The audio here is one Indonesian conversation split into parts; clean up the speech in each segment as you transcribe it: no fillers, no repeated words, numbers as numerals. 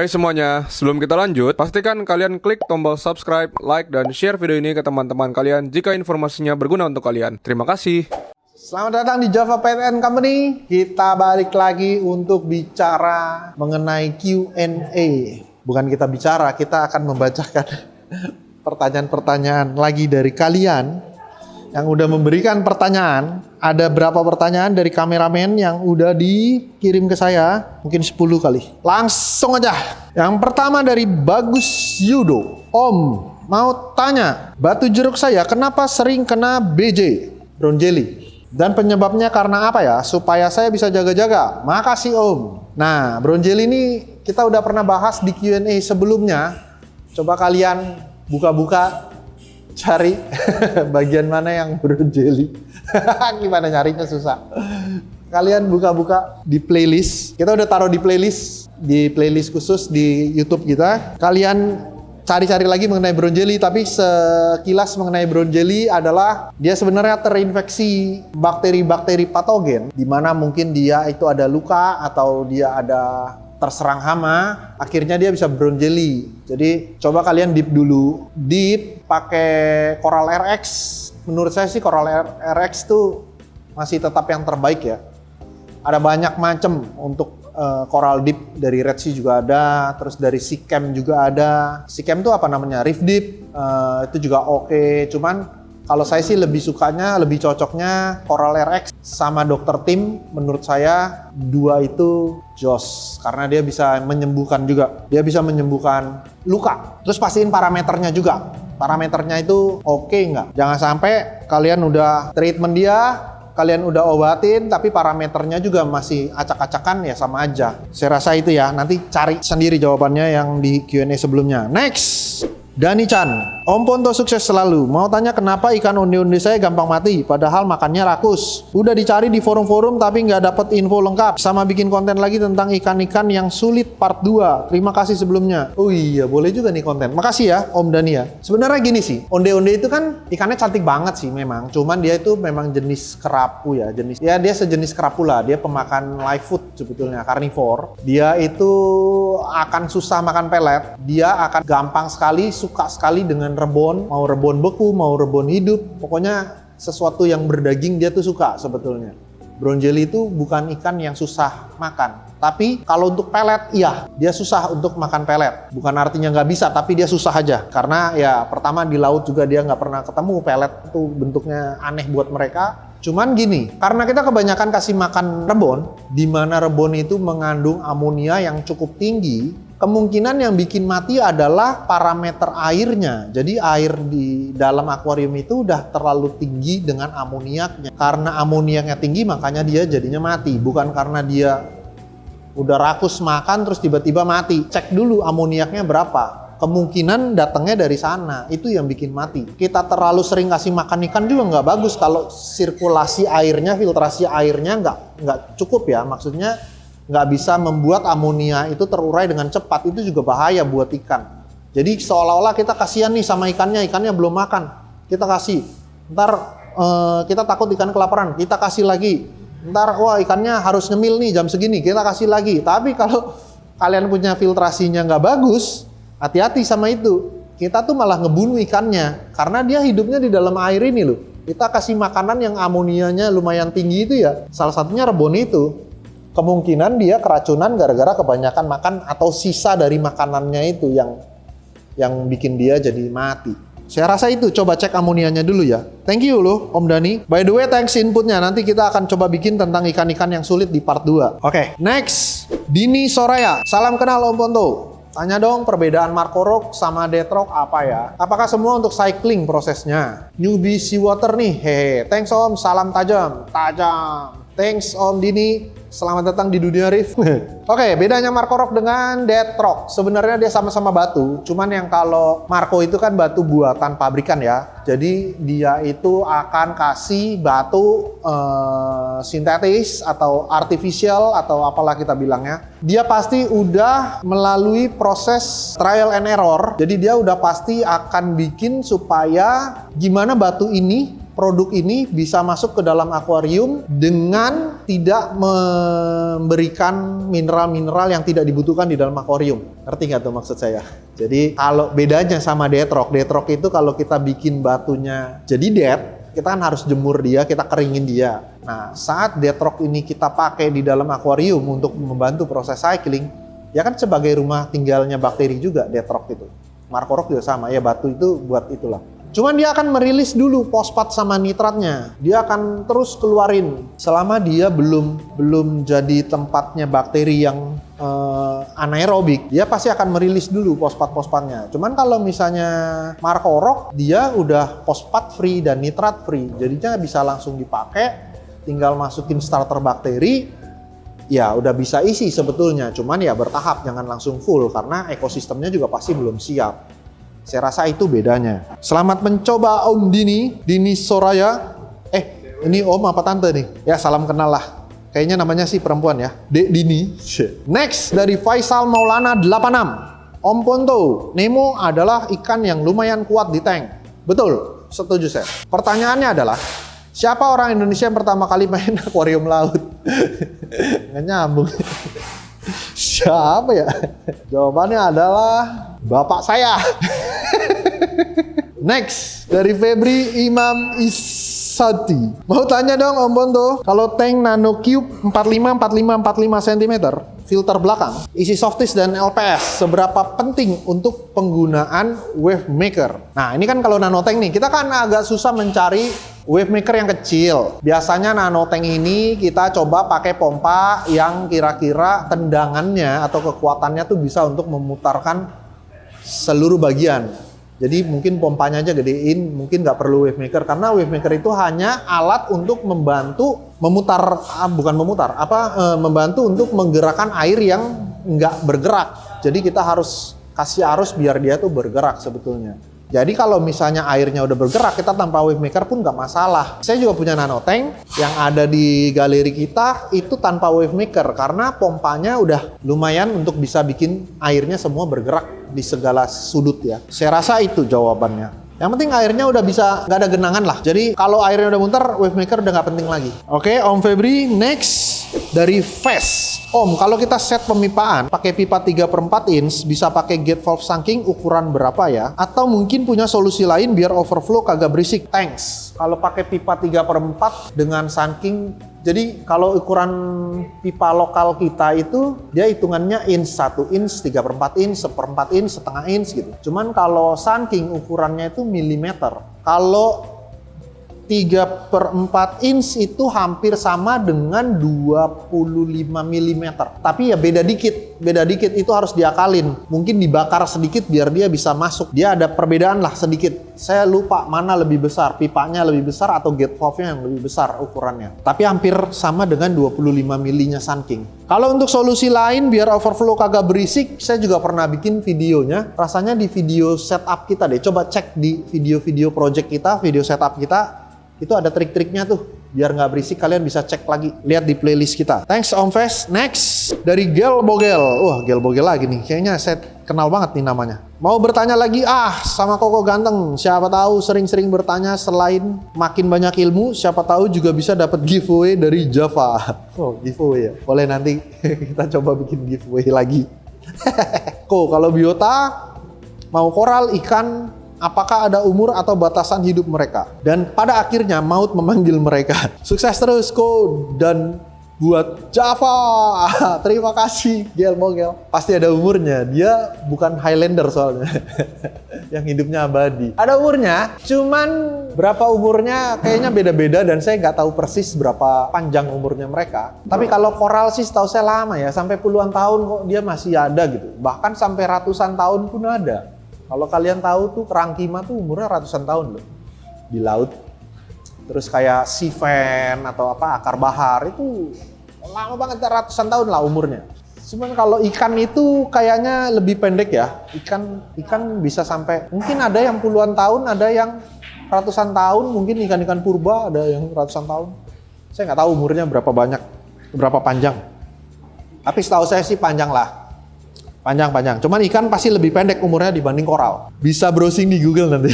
Hai semuanya, sebelum kita lanjut, pastikan kalian klik tombol subscribe, like, dan share video ini ke teman-teman kalian jika informasinya berguna untuk kalian. Terima kasih. Selamat datang di Java Pet & Company. Kita balik lagi untuk bicara mengenai Q&A. Bukan kita bicara, kita akan membacakan pertanyaan-pertanyaan lagi dari kalian yang udah memberikan pertanyaan. Ada berapa pertanyaan dari kameramen yang udah dikirim ke saya? Mungkin 10 kali. Langsung aja. Yang pertama dari Bagus Yudo. Om, mau tanya, batu jeruk saya kenapa sering kena BJ, brown jelly? Dan penyebabnya karena apa ya? Supaya saya bisa jaga-jaga. Makasih Om. Nah, brown jelly ini kita udah pernah bahas di Q&A sebelumnya. Coba kalian buka-buka, cari bagian mana yang brown jelly. Gimana nyarinya susah. Kalian buka-buka di playlist. Kita udah taruh di playlist khusus di YouTube kita. Kalian cari-cari lagi mengenai brown jelly, tapi sekilas mengenai brown jelly adalah dia sebenarnya terinfeksi bakteri-bakteri patogen, di mana mungkin dia itu ada luka atau dia ada terserang hama, akhirnya dia bisa brown jelly. Jadi coba kalian dip dulu, dip pakai Coral RX. Menurut saya sih Coral RX tuh masih tetap yang terbaik ya. Ada banyak macam untuk Coral Dip, dari Red Sea juga ada, terus dari Seachem juga ada. Seachem tuh apa namanya? Reef Dip, itu juga oke. Cuman kalau saya sih lebih sukanya, lebih cocoknya Coral RX sama Dr. Tim. Menurut saya dua itu jos, karena dia bisa menyembuhkan juga. Dia bisa menyembuhkan luka. Terus pastiin parameternya juga. Parameternya itu oke nggak? Jangan sampai kalian udah treatment dia, kalian udah obatin, tapi parameternya juga masih acak-acakan, ya sama aja. Saya rasa itu ya, nanti cari sendiri jawabannya yang di Q&A sebelumnya. Next, Dani Chan. Om Ponto sukses selalu. Mau tanya kenapa ikan onde-onde saya gampang mati, padahal makannya rakus. Udah dicari di forum-forum tapi nggak dapet info lengkap. Sama bikin konten lagi tentang ikan-ikan yang sulit part 2. Terima kasih sebelumnya. Oh iya, boleh juga nih konten. Makasih ya Om Dani ya. Sebenarnya gini sih, onde-onde itu kan ikannya cantik banget sih memang. Cuman dia itu memang jenis kerapu ya. Dia sejenis kerapu lah. Dia pemakan live food sebetulnya, carnivore. Dia itu akan susah makan pelet. Dia akan gampang sekali, suka sekali dengan rebon, mau rebon beku, mau rebon hidup, pokoknya sesuatu yang berdaging dia tuh suka sebetulnya. Brown jelly itu bukan ikan yang susah makan, tapi kalau untuk pelet, iya, dia susah untuk makan pelet. Bukan artinya nggak bisa, tapi dia susah aja. Karena ya pertama di laut juga dia nggak pernah ketemu pelet, itu bentuknya aneh buat mereka. Cuman gini, karena kita kebanyakan kasih makan rebon, di mana rebon itu mengandung amonia yang cukup tinggi, kemungkinan yang bikin mati adalah parameter airnya. Jadi air di dalam akuarium itu udah terlalu tinggi dengan amoniaknya. Karena amoniaknya tinggi makanya dia jadinya mati. Bukan karena dia udah rakus makan terus tiba-tiba mati. Cek dulu amoniaknya berapa. Kemungkinan datangnya dari sana. Itu yang bikin mati. Kita terlalu sering kasih makan ikan juga nggak bagus kalau sirkulasi airnya, filtrasi airnya nggak cukup ya. Maksudnya nggak bisa membuat amonia itu terurai dengan cepat, itu juga bahaya buat ikan. Jadi seolah-olah kita kasihan nih sama ikannya belum makan, kita kasih. Ntar kita takut ikan kelaparan, kita kasih lagi. Ntar wah ikannya harus ngemil nih jam segini, kita kasih lagi. Tapi kalau kalian punya filtrasinya nggak bagus, hati-hati sama itu. Kita tuh malah ngebunuh ikannya, karena dia hidupnya di dalam air ini loh. Kita kasih makanan yang amonianya lumayan tinggi itu ya, salah satunya rebon itu. Kemungkinan dia keracunan gara-gara kebanyakan makan atau sisa dari makanannya itu yang bikin dia jadi mati. Saya rasa itu, coba cek amonianya dulu ya. Thank you loh Om Dani. By the way, thanks inputnya. Nanti kita akan coba bikin tentang ikan-ikan yang sulit di part 2. Oke, next. Dini Soraya. Salam kenal Om Ponto. Tanya dong perbedaan Marco Rock sama Death Rock apa ya? Apakah semua untuk cycling prosesnya? Newbie Seawater nih. Hehe. Thanks Om, salam tajam. Thanks Om Dini. Selamat datang di dunia reef. Oke, bedanya Marco Rock dengan Death Rock. Sebenarnya dia sama-sama batu, cuman yang kalau Marco itu kan batu buatan pabrikan ya. Jadi dia itu akan kasih batu sintetis atau artificial atau apalah kita bilangnya. Dia pasti udah melalui proses trial and error. Jadi dia udah pasti akan bikin supaya gimana batu ini produk ini bisa masuk ke dalam akuarium dengan tidak memberikan mineral-mineral yang tidak dibutuhkan di dalam akuarium. Ngerti nggak tuh maksud saya? Jadi kalau bedanya sama dead rock itu kalau kita bikin batunya jadi dead, kita kan harus jemur dia, kita keringin dia. Nah, saat dead rock ini kita pakai di dalam akuarium untuk membantu proses cycling, ya kan sebagai rumah tinggalnya bakteri juga dead rock itu. Marco Rock juga sama, ya batu itu buat itulah. Cuman dia akan merilis dulu fosfat sama nitratnya. Dia akan terus keluarin selama dia belum jadi tempatnya bakteri yang anaerobik. Dia pasti akan merilis dulu fosfat-fosfatnya. Cuman kalau misalnya Marco Rock, dia udah fosfat free dan nitrat free. Jadinya bisa langsung dipakai, tinggal masukin starter bakteri, ya udah bisa isi sebetulnya. Cuman ya bertahap, jangan langsung full karena ekosistemnya juga pasti belum siap. Saya rasa itu bedanya. Selamat mencoba Om Dini Soraya. Ini Om apa Tante nih? Ya salam kenal lah. Kayaknya namanya sih perempuan ya. Dek Dini. Next dari Faisal Maulana 86. Om Ponto, Nemo adalah ikan yang lumayan kuat di tank. Betul, setuju saya. Pertanyaannya adalah, siapa orang Indonesia yang pertama kali main akuarium laut? Nggak nyambung. Siapa ya? Jawabannya adalah bapak saya. Next, dari Febri Imam Isati. Mau tanya dong Om Bonto, kalau tank Nano Cube 45 cm, filter belakang, isi softis dan LPS, seberapa penting untuk penggunaan wave maker? Nah, ini kan kalau nano tank nih, kita kan agak susah mencari wave maker yang kecil. Biasanya nano tank ini kita coba pakai pompa yang kira-kira tendangannya atau kekuatannya tuh bisa untuk memutarkan seluruh bagian. Jadi mungkin pompanya aja gedein, mungkin nggak perlu wave maker karena wave maker itu hanya alat untuk membantu membantu untuk menggerakkan air yang nggak bergerak. Jadi kita harus kasih arus biar dia tuh bergerak sebetulnya. Jadi kalau misalnya airnya udah bergerak, kita tanpa wave maker pun nggak masalah. Saya juga punya nano tank yang ada di galeri kita itu tanpa wave maker karena pompanya udah lumayan untuk bisa bikin airnya semua bergerak di segala sudut ya. Saya rasa itu jawabannya. Yang penting airnya udah bisa, nggak ada genangan lah. Jadi kalau airnya udah muter, wave maker udah nggak penting lagi. Oke, Om Febri, next dari Fes. Om, kalau kita set pemipaan pakai pipa 3/4 inch, bisa pakai gate valve sunking ukuran berapa ya? Atau mungkin punya solusi lain biar overflow kagak berisik? Thanks. Kalau pakai pipa 3/4 dengan sunking, jadi kalau ukuran pipa lokal kita itu dia hitungannya inch, 1 inch, 3/4 inch, 1/4 inch, setengah inch gitu. Cuman kalau sunking ukurannya itu milimeter. Kalau 3/4 inch itu hampir sama dengan 25 mm. Tapi ya beda dikit itu harus diakalin. Mungkin dibakar sedikit biar dia bisa masuk. Dia ada perbedaan lah sedikit. Saya lupa mana lebih besar, pipanya lebih besar atau gate valve-nya yang lebih besar ukurannya. Tapi hampir sama dengan 25 mm-nya sunking. Kalau untuk solusi lain biar overflow kagak berisik, saya juga pernah bikin videonya. Rasanya di video setup kita deh. Coba cek di video-video project kita, video setup kita. Itu ada trik-triknya tuh, biar nggak berisik. Kalian bisa cek lagi, lihat di playlist kita. Thanks Om Fes. Next, dari Gel Bogel. Wah, Gel Bogel lagi nih. Kayaknya saya kenal banget nih namanya. Mau bertanya lagi? Sama Koko ganteng. Siapa tahu sering-sering bertanya selain makin banyak ilmu, siapa tahu juga bisa dapat giveaway dari Java. Oh, giveaway ya. Boleh nanti kita coba bikin giveaway lagi. Kalau biota, mau koral, ikan, apakah ada umur atau batasan hidup mereka? Dan pada akhirnya maut memanggil mereka. Sukses terus, Ko. Dan buat Java, terima kasih, Gel Mogel. Pasti ada umurnya. Dia bukan Highlander soalnya. Yang hidupnya abadi. Ada umurnya, cuman berapa umurnya kayaknya beda-beda dan saya nggak tahu persis berapa panjang umurnya mereka. Tapi kalau koral sih setahu saya lama ya. Sampai puluhan tahun kok dia masih ada gitu. Bahkan sampai ratusan tahun pun ada. Kalau kalian tahu tuh kerang kima tuh umurnya ratusan tahun loh di laut. Terus kayak sea fan atau apa akar bahar itu lama banget, ratusan tahun lah umurnya. Cuman kalau ikan itu kayaknya lebih pendek ya. Ikan bisa sampai mungkin ada yang puluhan tahun, ada yang ratusan tahun, mungkin ikan-ikan purba ada yang ratusan tahun. Saya nggak tahu umurnya berapa panjang. Tapi setahu saya sih panjang lah. Panjang. Cuman ikan pasti lebih pendek umurnya dibanding koral. Bisa browsing di Google nanti.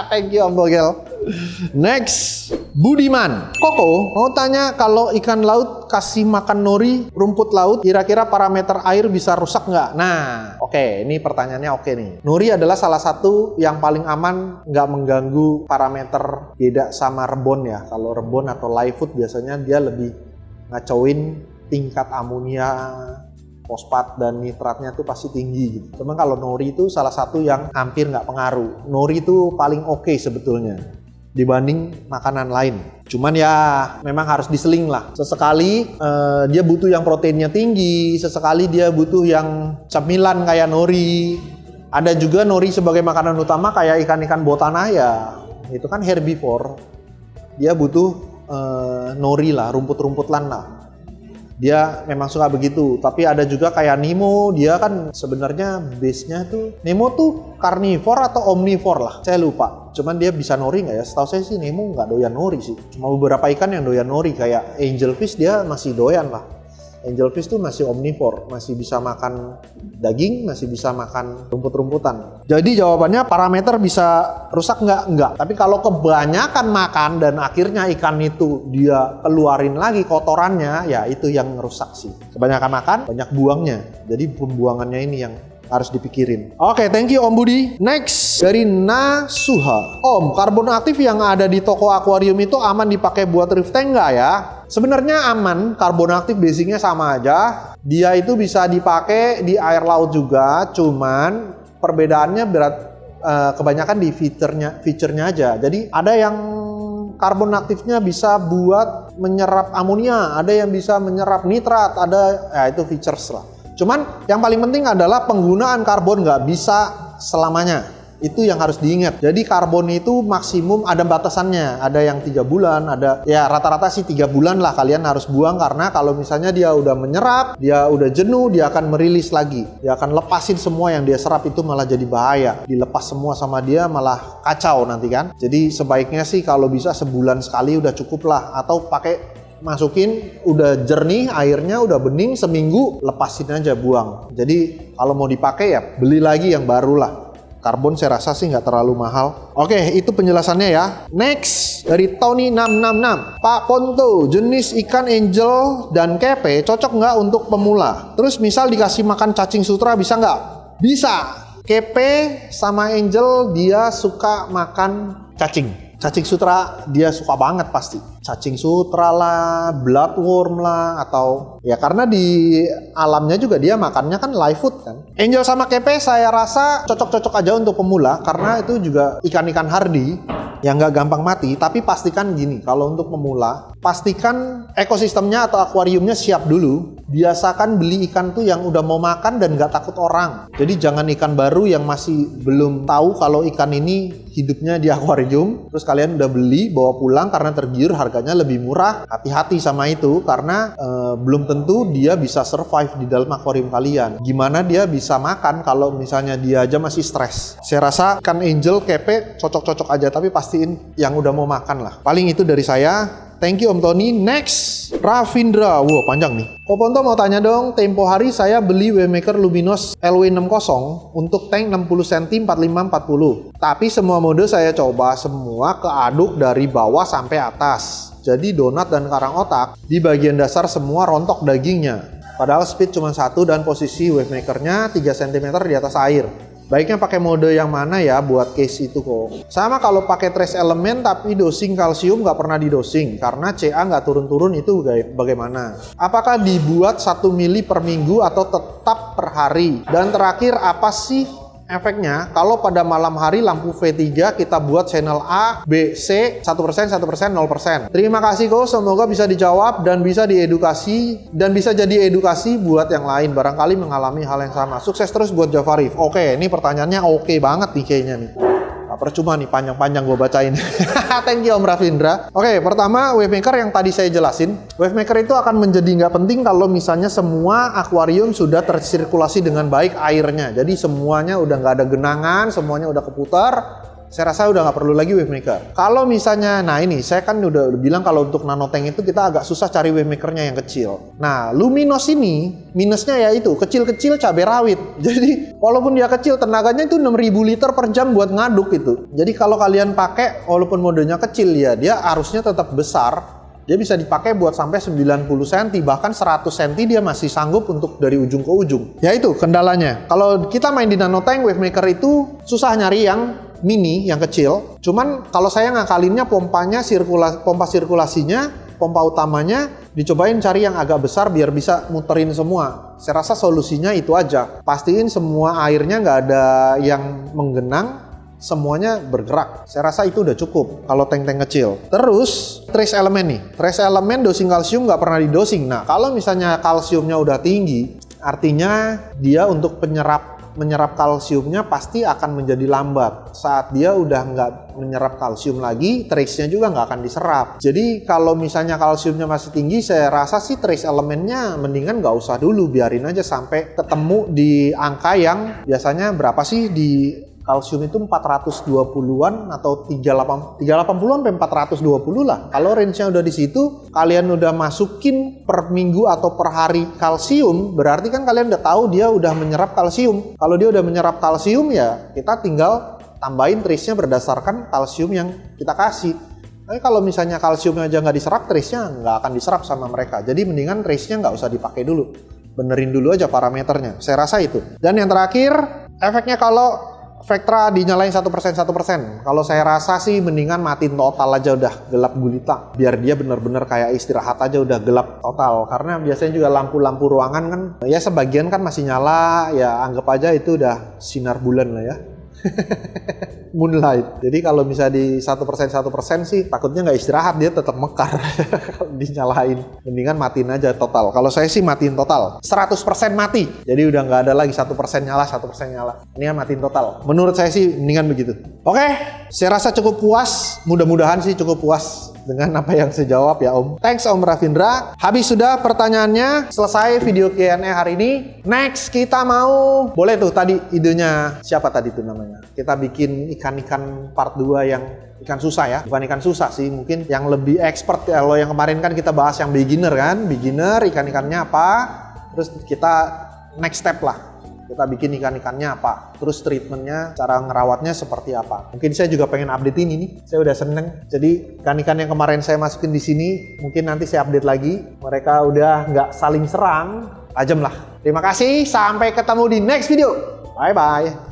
Thank you Om Bogel. Next, Budiman. Koko mau tanya, kalau ikan laut kasih makan nori, rumput laut, kira-kira parameter air bisa rusak nggak? Nah, oke, ini pertanyaannya oke nih. Nori adalah salah satu yang paling aman, nggak mengganggu parameter, beda sama rebon ya. Kalau rebon atau live food biasanya dia lebih ngacauin tingkat amonia, fosfat dan nitratnya tuh pasti tinggi gitu. Cuman kalau nori itu salah satu yang hampir nggak pengaruh. Nori itu paling oke sebetulnya dibanding makanan lain. Cuman ya memang harus diseling lah. Sesekali dia butuh yang proteinnya tinggi, sesekali dia butuh yang cemilan kayak nori. Ada juga nori sebagai makanan utama kayak ikan-ikan botanah ya. Itu kan herbivore. Dia butuh nori lah, rumput-rumputan lah. Dia memang suka begitu. Tapi ada juga kayak Nemo, dia kan sebenarnya base-nya tuh, Nemo tuh karnivor atau omnivor lah, saya lupa. Cuman dia bisa nori nggak ya? Setahu saya sih Nemo nggak doyan nori sih. Cuma beberapa ikan yang doyan nori, kayak angelfish dia masih doyan lah. Angelfish tuh masih omnivore, masih bisa makan daging, masih bisa makan rumput-rumputan. Jadi jawabannya parameter bisa rusak nggak? Nggak. Tapi kalau kebanyakan makan dan akhirnya ikan itu dia keluarin lagi kotorannya, ya itu yang rusak sih. Kebanyakan makan, banyak buangnya. Jadi pembuangannya ini yang harus dipikirin. Oke, thank you Om Budi. Next, dari Nasuha. Om, karbon aktif yang ada di toko akuarium itu aman dipakai buat reef tank nggak ya? Sebenarnya aman, karbon aktif basicnya sama aja. Dia itu bisa dipakai di air laut juga, cuman perbedaannya kebanyakan di fiturnya aja. Jadi ada yang karbon aktifnya bisa buat menyerap amonia, ada yang bisa menyerap nitrat, ada ya itu features lah. Cuman yang paling penting adalah penggunaan karbon nggak bisa selamanya. Itu yang harus diingat. Jadi karbon itu maksimum ada batasannya. Ada yang 3 bulan, ada ya rata-rata sih 3 bulan lah kalian harus buang, karena kalau misalnya dia udah menyerap, dia udah jenuh, dia akan merilis lagi. Dia akan lepasin semua yang dia serap, itu malah jadi bahaya. Dilepas semua sama dia malah kacau nanti kan. Jadi sebaiknya sih kalau bisa sebulan sekali udah cukup lah, atau pakai masukin udah jernih airnya, udah bening, seminggu lepasin aja, buang. Jadi kalau mau dipakai ya beli lagi yang baru lah. Karbon saya rasa sih nggak terlalu mahal. Oke, itu penjelasannya ya. Next, dari Tony 666. Pak Ponto, jenis ikan angel dan kepe cocok nggak untuk pemula? Terus misal dikasih makan cacing sutra bisa nggak? Bisa. Kepe sama angel dia suka makan cacing. Cacing sutra dia suka banget pasti. Cacing sutra lah, bloodworm lah, atau ya karena di alamnya juga dia makannya kan live food kan. Angel sama kepe saya rasa cocok-cocok aja untuk pemula, karena itu juga ikan-ikan hardy yang nggak gampang mati. Tapi pastikan gini, kalau untuk pemula, pastikan ekosistemnya atau akuariumnya siap dulu. Biasakan beli ikan tuh yang udah mau makan dan nggak takut orang. Jadi jangan ikan baru yang masih belum tahu kalau ikan ini hidupnya di akuarium, terus kalian udah beli bawa pulang karena tergiur harganya lebih murah. Hati-hati sama itu, karena belum tentu dia bisa survive di dalam akuarium kalian. Gimana dia bisa makan kalau misalnya dia aja masih stres? Saya rasa ikan angel, kepe cocok-cocok aja, tapi pastiin yang udah mau makan lah. Paling itu dari saya. Thank you Om Tony. Next, Ravindra. Wow, panjang nih. Koponto mau tanya dong, tempo hari saya beli Waymaker Luminos LW60 untuk tank 60 cm 45-40. Tapi semua mode saya coba semua keaduk dari bawah sampai atas. Jadi donat dan karang otak di bagian dasar semua rontok dagingnya. Padahal speed cuma 1 dan posisi Wavemakernya 3 cm di atas air. Baiknya pakai mode yang mana ya buat case itu kok. Sama kalau pakai trace element tapi dosing kalsium nggak pernah didosing, karena CA nggak turun-turun, itu bagaimana? Apakah dibuat 1 mili per minggu atau tetap per hari? Dan terakhir, apa sih efeknya kalau pada malam hari lampu V3 kita buat channel A, B, C 1%, 1%, 0%? Terima kasih kok, semoga bisa dijawab dan bisa diedukasi dan bisa jadi edukasi buat yang lain barangkali mengalami hal yang sama. Sukses terus buat Jafarif. Oke, ini pertanyaannya oke banget nih kayaknya nih. Percuma nih panjang-panjang gue bacain. Thank you Om Ravindra. Oke, pertama Wavemaker yang tadi saya jelasin. Wavemaker itu akan menjadi nggak penting kalau misalnya semua akuarium sudah tersirkulasi dengan baik airnya. Jadi semuanya udah nggak ada genangan, semuanya udah keputar, saya rasa udah nggak perlu lagi wave maker. Kalau misalnya, nah ini saya kan udah bilang kalau untuk nanotank itu kita agak susah cari wave makernya yang kecil. Nah, Luminos ini minusnya ya itu kecil-kecil cabai rawit. Jadi walaupun dia kecil, tenaganya itu 6.000 liter per jam buat ngaduk itu. Jadi kalau kalian pakai walaupun modenya kecil ya, dia arusnya tetap besar. Dia bisa dipakai buat sampai 90 cm, bahkan 100 cm dia masih sanggup untuk dari ujung ke ujung. Ya itu kendalanya. Kalau kita main di nanotank wave maker itu susah nyari yang mini, yang kecil. Cuman kalau saya ngakalinnya pompa sirkulasinya, pompa utamanya dicobain cari yang agak besar biar bisa muterin semua. Saya rasa solusinya itu aja. Pastiin semua airnya nggak ada yang menggenang, semuanya bergerak. Saya rasa itu udah cukup kalau tank-tank kecil. Terus trace elemen nih. Trace elemen dosing kalsium nggak pernah didosing. Nah, kalau misalnya kalsiumnya udah tinggi, artinya dia untuk menyerap kalsiumnya pasti akan menjadi lambat. Saat dia udah nggak menyerap kalsium lagi, trace-nya juga nggak akan diserap. Jadi kalau misalnya kalsiumnya masih tinggi, saya rasa sih trace elemennya mendingan nggak usah dulu, biarin aja sampai ketemu di angka yang biasanya berapa sih di kalsium itu 420-an atau 380-an sampai 420 lah. Kalau range-nya udah di situ, kalian udah masukin per minggu atau per hari kalsium, berarti kan kalian udah tahu dia udah menyerap kalsium. Kalau dia udah menyerap kalsium ya kita tinggal tambahin trace-nya berdasarkan kalsium yang kita kasih. Tapi kalau misalnya kalsiumnya aja nggak diserap, trace-nya nggak akan diserap sama mereka. Jadi mendingan trace-nya nggak usah dipakai dulu. Benerin dulu aja parameternya. Saya rasa itu. Dan yang terakhir, efeknya kalau Vectra dinyalain 1%. Kalau saya rasa sih mendingan matiin total aja udah gelap gulita. Biar dia bener-bener kayak istirahat aja udah gelap total. Karena biasanya juga lampu-lampu ruangan kan ya sebagian kan masih nyala. Ya anggap aja itu udah sinar bulan lah ya. Moonlight. Jadi kalau bisa di 1% sih takutnya nggak istirahat, dia tetap mekar. Kalau dinyalain mendingan matiin aja total. Kalau saya sih matiin total 100% mati, jadi udah nggak ada lagi 1% nyala 1% nyala, mendingan matiin total. Menurut saya sih mendingan begitu. Oke, saya rasa cukup puas, mudah-mudahan sih cukup puas dengan apa yang saya jawab ya Om. Thanks Om Ravindra. Habis sudah pertanyaannya, selesai video Q&A hari ini. Next kita mau, boleh tuh tadi idenya siapa tadi tuh namanya? Kita bikin ikan-ikan part 2 yang ikan susah ya. Bukan ikan susah sih, mungkin yang lebih expert. Kalau yang kemarin kan kita bahas yang beginner kan. Beginner ikan-ikannya apa, terus kita next step lah. Kita bikin ikan-ikannya apa, terus treatmentnya, cara ngerawatnya seperti apa. Mungkin saya juga pengen update ini nih, saya udah seneng. Jadi ikan-ikan yang kemarin saya masukin di sini, mungkin nanti saya update lagi. Mereka udah nggak saling serang, tajam lah. Terima kasih, sampai ketemu di next video. Bye-bye.